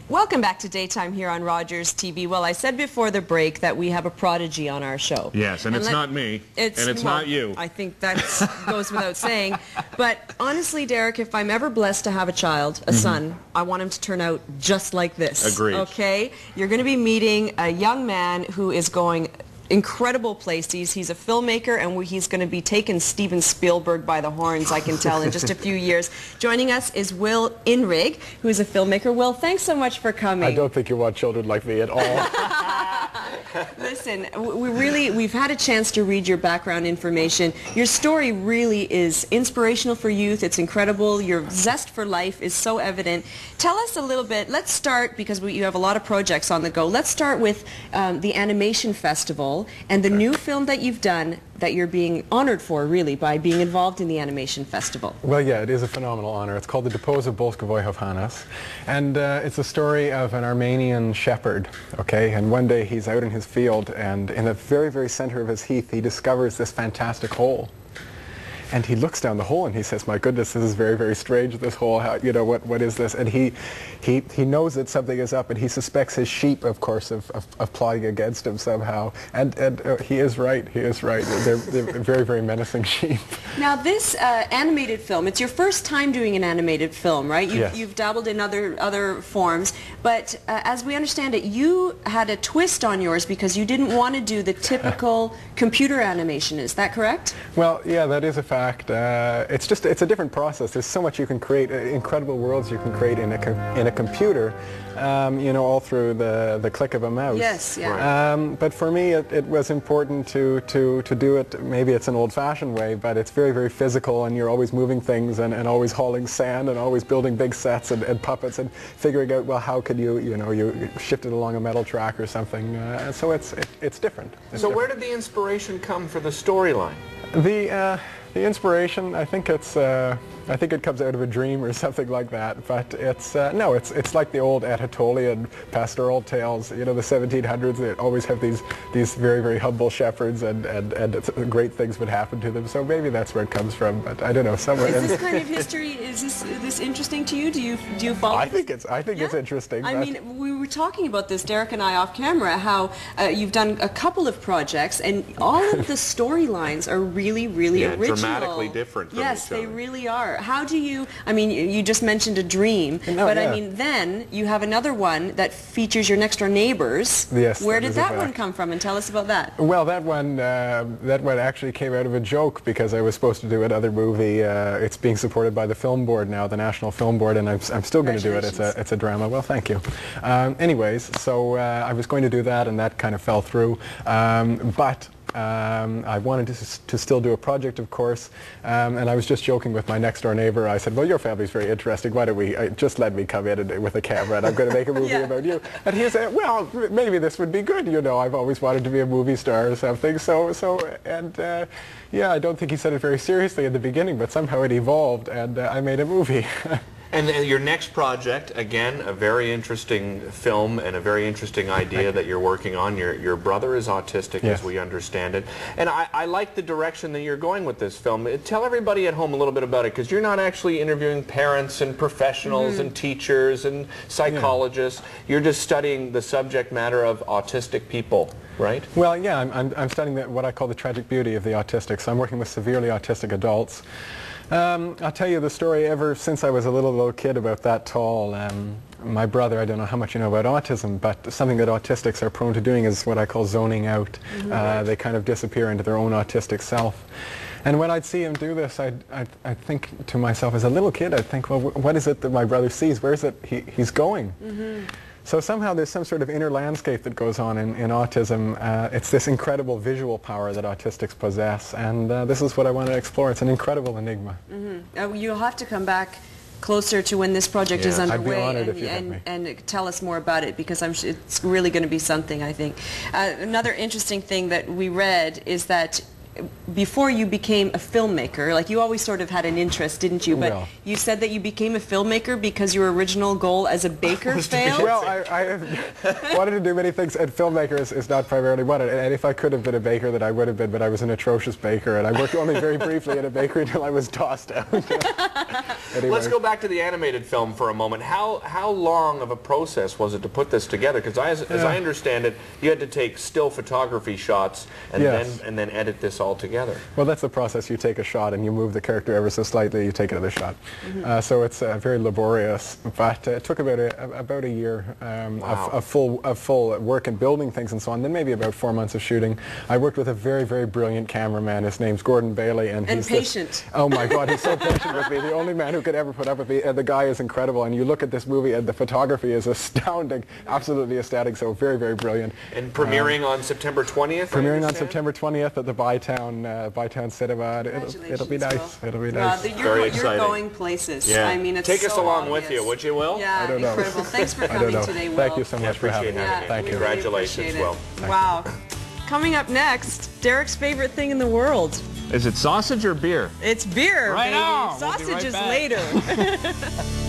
Welcome back to Daytime here on Rogers TV. Well, I said before the break that we have a prodigy on our show. Yes, and it's not me, and it's not you. I think that goes without saying. But honestly, Derek, if I'm ever blessed to have a child, a son, I want him to turn out just like this. Agreed. Okay? You're going to be meeting a young man who is going incredible places. He's a filmmaker, and he's going to be taking Steven Spielberg by the horns, I can tell, in just a few years. Joining us is Will Inrig, who is a filmmaker. Will, thanks so much for coming. I don't think you want children like me at all. Listen, we've had a chance to read your background information. Your story really is inspirational for youth. It's incredible. Your zest for life is so evident. Tell us a little bit. Let's start, because you have a lot of projects on the go. Let's start with the Animation Festival and the new film that you've done that you're being honored for, really, by being involved in the Animation Festival. Well, yeah, it is a phenomenal honor. It's called the Depose of Bolskivoi Hovhannes, and it's a story of an Armenian shepherd, okay? And one day he's out in his field, and in the very, very center of his heath, he discovers this fantastic hole. And he looks down the hole and he says, "My goodness, this is very, very strange, this hole. How, you know, what is this?" And he knows that something is up, and he suspects his sheep, of course, of plotting against him somehow. And he is right. He is right. They're very, very menacing sheep. Now, this animated film, it's your first time doing an animated film, right? Yes. You've dabbled in other forms, but as we understand it, you had a twist on yours because you didn't want to do the typical computer animation. Is that correct? Well, yeah, that is a fact. It's a different process. There's so much you can create, incredible worlds you can create in a computer, you know, all through the click of a mouse. Yes, yeah. But for me, it was important to do it. Maybe it's an old-fashioned way, but it's very, very physical, and you're always moving things and always hauling sand and always building big sets and puppets and figuring out, well, how could you shift it along a metal track or something. So it's different. So where did the inspiration come for the storyline? The inspiration, I think it comes out of a dream or something like that. But it's no, it's like the old Anatolian pastoral tales. You know, the 1700s. They always have these very, very humble shepherds, and great things would happen to them. So maybe that's where it comes from. But I don't know. Somewhere. Is this kind of history? Is this interesting to you? Do you follow? I think it's interesting. I mean, we were talking about this, Derek and I, off camera, how you've done a couple of projects, and all of the storylines are really, really original. Dramatically different from yes, each other. they really are. How do you, I mean, you just mentioned a dream, but I mean, then you have another one that features your next door neighbors. Yes. Where did that one come from? And tell us about that. Well, that one actually came out of a joke, because I was supposed to do another movie. It's being supported by the Film Board now, the National Film Board, and I'm still going to do it. It's a drama. Well, thank you. Anyways, so I was going to do that, and that kind of fell through. But I wanted to still do a project, of course, and I was just joking with my next door neighbor. I said, "Well, your family's very interesting. Why don't we just let me come in with a camera, and I'm going to make a movie about you." And he said, "Well, maybe this would be good. You know, I've always wanted to be a movie star or something." Yeah, I don't think he said it very seriously in the beginning, but somehow it evolved, and I made a movie. And your next project, again, a very interesting film and a very interesting idea that you're working on. Your brother is autistic, yes, as we understand it. And I like the direction that you're going with this film. Tell everybody at home a little bit about it, because you're not actually interviewing parents and professionals and teachers and psychologists. Yeah. You're just studying the subject matter of autistic people, right? Well, yeah, I'm studying what I call the tragic beauty of the autistic. So I'm working with severely autistic adults. I'll tell you the story ever since I was a little kid, about that tall. My brother, I don't know how much you know about autism, but something that autistics are prone to doing is what I call zoning out. They kind of disappear into their own autistic self. And when I'd see him do this, I'd think to myself, as a little kid, I'd think, well, what is it that my brother sees? Where is it he's going? So somehow there's some sort of inner landscape that goes on in autism. It's this incredible visual power that autistics possess, and this is what I want to explore. It's an incredible enigma. You'll have to come back closer to when this project is underway, I'd be honored if you had me. And tell us more about it, because I'm sure it's really going to be something, I think. Another interesting thing that we read is that before you became a filmmaker, like you always sort of had an interest, didn't you? But Well, you said that you became a filmmaker because your original goal as a baker failed? well, I wanted to do many things, and filmmaker is not primarily one. And if I could have been a baker, then I would have been, but I was an atrocious baker, and I worked only very briefly in a bakery until I was tossed out. Anyway. Let's go back to the animated film for a moment. How long of a process was it to put this together? Because as I understand it, you had to take still photography shots and then edit this all together. Well, that's the process. You take a shot and you move the character ever so slightly. You take another shot. So it's very laborious, but it took about a year of full work and building things and so on. Then maybe about 4 months of shooting. I worked with a very, very brilliant cameraman. His name's Gordon Bailey, and he's patient. Oh my God, he's so patient with me. The only man who could ever put up with me. And the guy is incredible. And you look at this movie, and the photography is astounding, absolutely ecstatic. So very, very brilliant. And premiering on September 20th. Premiering on September 20th at the Bytown Cinema. It'll be nice. It'll be nice. Very exciting. You're going places. Yeah. I mean, it's Take us so along obvious. with you, would you, Will? Yeah, I don't know. incredible. Thanks for coming today, Will. Thank you so much for having me. Yeah, Thank you. Congratulations, Will. Wow. Coming up next, Derek's favorite thing in the world. Is it sausage or beer? It's beer, Right baby. on. We'll be Sausage right is back. later.